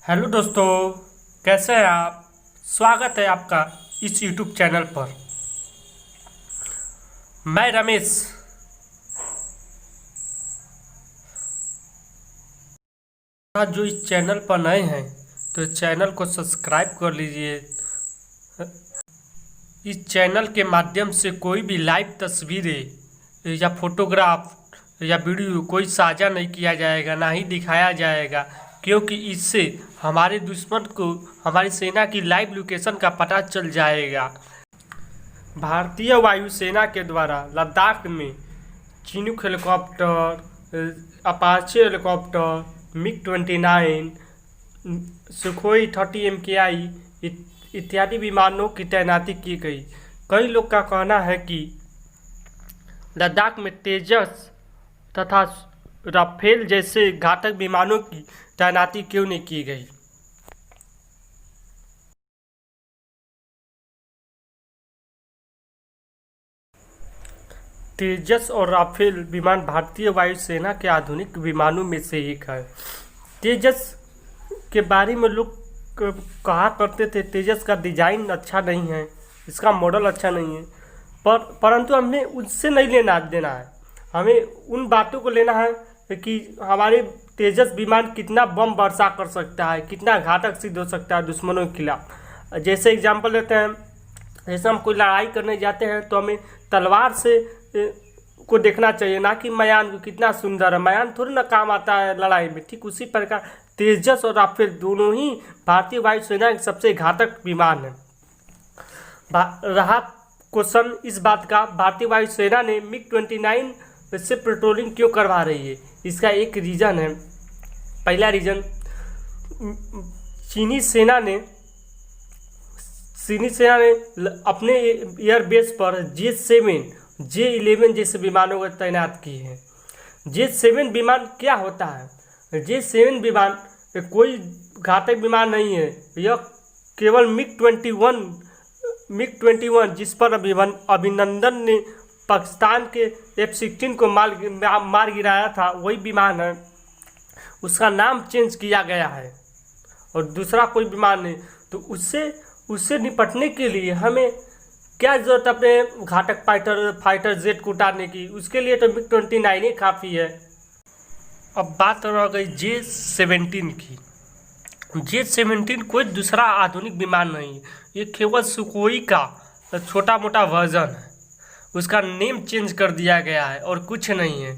Hello दोस्तों, कैसे हैं आप। स्वागत है आपका इस यूट्यूब चैनल पर। मैं रमेश। आज जो इस चैनल पर नए हैं तो इस चैनल को सब्सक्राइब कर लीजिए। इस चैनल के माध्यम से कोई भी लाइव तस्वीरें या फोटोग्राफ या वीडियो कोई साझा नहीं किया जाएगा, ना ही दिखाया जाएगा, क्योंकि इससे हमारे दुश्मन को हमारी सेना की लाइव लोकेशन का पता चल जाएगा। भारतीय वायुसेना के द्वारा लद्दाख में Chinook helicopter, Apache helicopter, MiG-29, Sukhoi 30 MKI इत्यादि विमानों की तैनाती की गई। कई लोग का कहना है कि लद्दाख में तेजस तथा राफेल जैसे घातक विमानों की तैनाती क्यों नहीं की गई। तेजस और राफेल विमान भारतीय वायुसेना के आधुनिक विमानों में से एक है। तेजस के बारे में लोग कहा करते थे तेजस का डिजाइन अच्छा नहीं है, इसका मॉडल अच्छा नहीं है, परंतु हमें उससे नहीं लेना देना है। हमें उन बातों को लेना है कि हमारे तेजस विमान कितना बम वर्षा कर सकता है, कितना घातक सिद्ध हो सकता है दुश्मनों के खिलाफ। जैसे एग्जाम्पल लेते हैं, जैसे हम कोई लड़ाई करने जाते हैं तो हमें तलवार से को देखना चाहिए, ना कि मयान को। कितना सुंदर है मयान, थोड़ी ना काम आता है लड़ाई में। ठीक उसी प्रकार तेजस और राफेल दोनों ही भारतीय वायुसेना के सबसे घातक विमान है। रहा क्वेश्चन इस बात का, भारतीय वायुसेना ने MiG-29 से पेट्रोलिंग क्यों करवा रही है। इसका एक रीज़न है। पहला रीज़न, चीनी सेना ने अपने एयरबेस पर J-7, J-11 जैसे विमानों को तैनात किए हैं। J-7 विमान क्या होता है? J-7 विमान कोई घातक विमान नहीं है, यह केवल MiG-21 जिस पर अभिनंदन ने पाकिस्तान के F-16 को मार गिराया था, वही विमान है। उसका नाम चेंज किया गया है और दूसरा कोई विमान नहीं। तो उससे निपटने के लिए हमें क्या ज़रूरत है अपने घातक फाइटर जेट को उतारने की? उसके लिए तो MiG-29 ही काफ़ी है। अब बात रह गई J-17 की। J-17 कोई दूसरा आधुनिक विमान नहीं है, ये केवल सुखोई का छोटा मोटा वर्जन है। उसका नेम चेंज कर दिया गया है और कुछ नहीं है।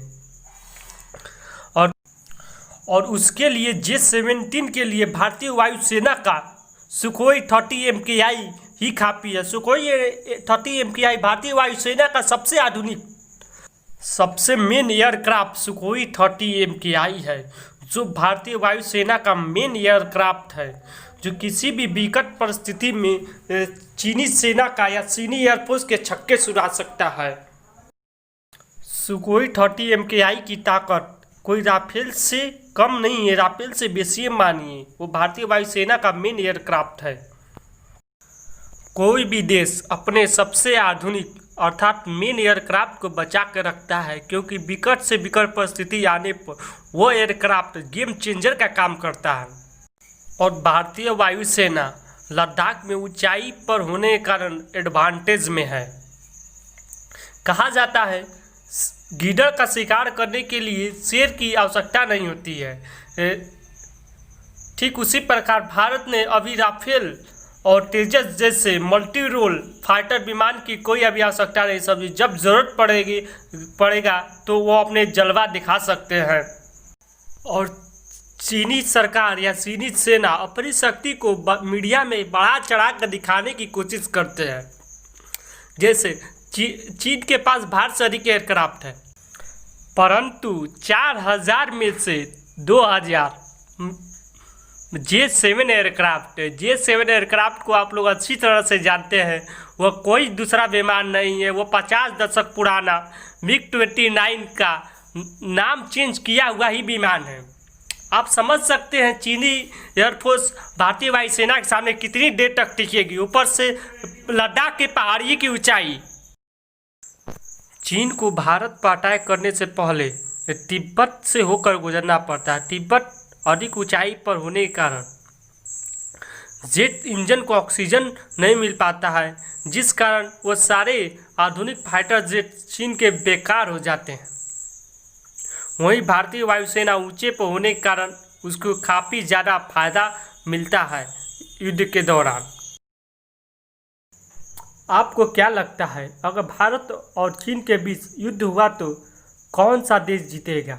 और उसके लिए J-17 के लिए भारतीय वायुसेना का सुखोई 30 MKI ही काफ़ी है। सुखोई 30 MKI भारतीय वायुसेना का सबसे आधुनिक, सबसे मेन एयरक्राफ्ट सुखोई 30 MKI है, जो भारतीय वायुसेना का मेन एयरक्राफ्ट है, जो किसी भी विकट परिस्थिति में चीनी सेना का या चीनी एयरफोर्स के छक्के सुड़ा सकता है। सुखोई 30 MKI की ताकत कोई राफेल से कम नहीं है, राफेल से बेसी मानिए। वो भारतीय वायुसेना का मेन एयरक्राफ्ट है। कोई भी देश अपने सबसे आधुनिक अर्थात मेन एयरक्राफ्ट को बचा कर रखता है, क्योंकि विकट से विकट परिस्थिति आने पर वो एयरक्राफ्ट गेम चेंजर का काम करता है। और भारतीय वायुसेना लद्दाख में ऊंचाई पर होने के कारण एडवांटेज में है। कहा जाता है गीदड़ का शिकार करने के लिए शेर की आवश्यकता नहीं होती है। ठीक उसी प्रकार भारत ने अभी राफेल और तेजस जैसे मल्टी रोल फाइटर विमान की कोई अभी आवश्यकता नहीं समझी। जब जरूरत पड़ेगा तो वो अपने जलवा दिखा सकते हैं। और चीनी सरकार या चीनी सेना अपनी शक्ति को मीडिया में बढ़ा चढ़ा कर दिखाने की कोशिश करते हैं। जैसे चीन के पास भारत से अधिक एयरक्राफ्ट है, परंतु 4000 में से 2000 J-7 एयरक्राफ्ट है। J-7 एयरक्राफ्ट को आप लोग अच्छी तरह से जानते हैं, वह कोई दूसरा विमान नहीं है। वो 50 दशक पुराना MiG-29 का नाम चेंज किया हुआ ही विमान है। आप समझ सकते हैं चीनी एयरफोर्स भारतीय वायुसेना के सामने कितनी देर तक टिकेगी। ऊपर से लद्दाख की पहाड़ी की ऊंचाई। चीन को भारत पर अटैक करने से पहले तिब्बत से होकर गुजरना पड़ता है। तिब्बत अधिक ऊंचाई पर होने के कारण जेट इंजन को ऑक्सीजन नहीं मिल पाता है, जिस कारण वो सारे आधुनिक फाइटर जेट चीन के बेकार हो जाते हैं। वहीं भारतीय वायुसेना ऊंचे पर होने के कारण उसको काफ़ी ज़्यादा फायदा मिलता है युद्ध के दौरान। आपको क्या लगता है, अगर भारत और चीन के बीच युद्ध हुआ तो कौन सा देश जीतेगा?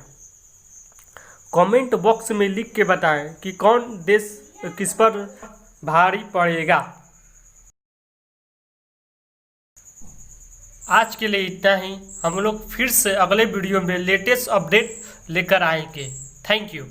कमेंट बॉक्स में लिख के बताएं कि कौन देश किस पर भारी पड़ेगा। आज के लिए इतना ही। हम लोग फिर से अगले वीडियो में लेटेस्ट अपडेट लेकर आएंगे। Thank you.